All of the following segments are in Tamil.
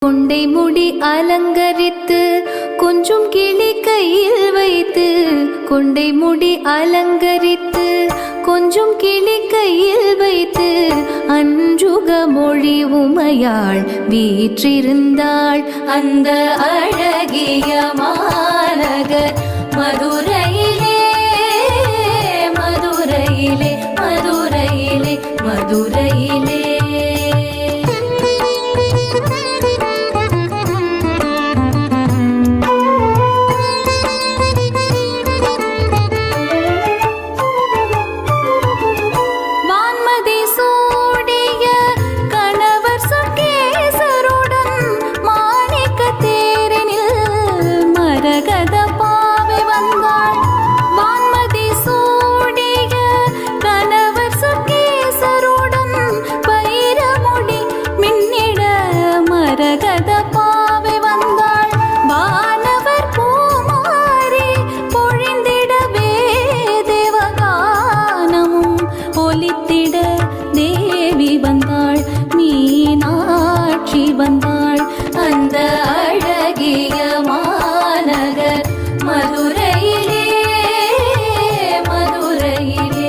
கொண்டை முடி அலங்கரித்து கொஞ்சம் கிளி கையில் வைத்து, கொண்டை முடி அலங்கரித்து கொஞ்சம் கிளி கையில் வைத்து, அஞ்சுக மொழி உமையாள் வீற்றிருந்தாள் அந்த அழகிய மாநகர் மதுரையிலே, மதுரையிலே, மதுரையிலே, மதுரையிலே. வந்தாள் அந்த அழகிய மாநகர் மதுரையிலே, மதுரையிலே.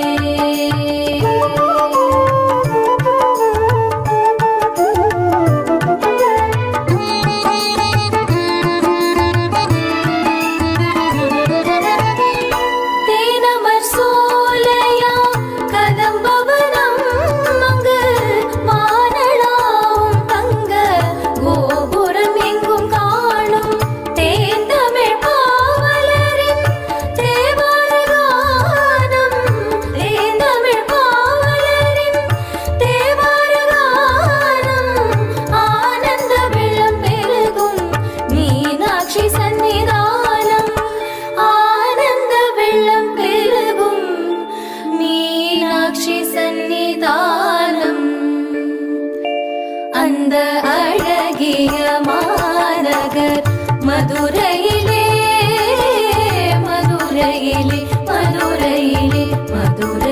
தேனமர் சோலையா கதம்பவனம் அங்கு கோபுரம் எங்கும் காணும் தேந்தமிழ் பாவலரின் தேவாரகானம், தேந்தமிழ் பாவலரின் தேவாரகானம். ஆனந்த வெள்ளம் பெருகும் மீனாட்சி சந்நிதானம், ஆனந்த வெள்ளம் பெருகும் மீனாட்சி சந்நிதானம். அந்த அழகிய மாநகர் மதுரையிலே, மதுரையிலே, மதுரையிலே, மதுரை.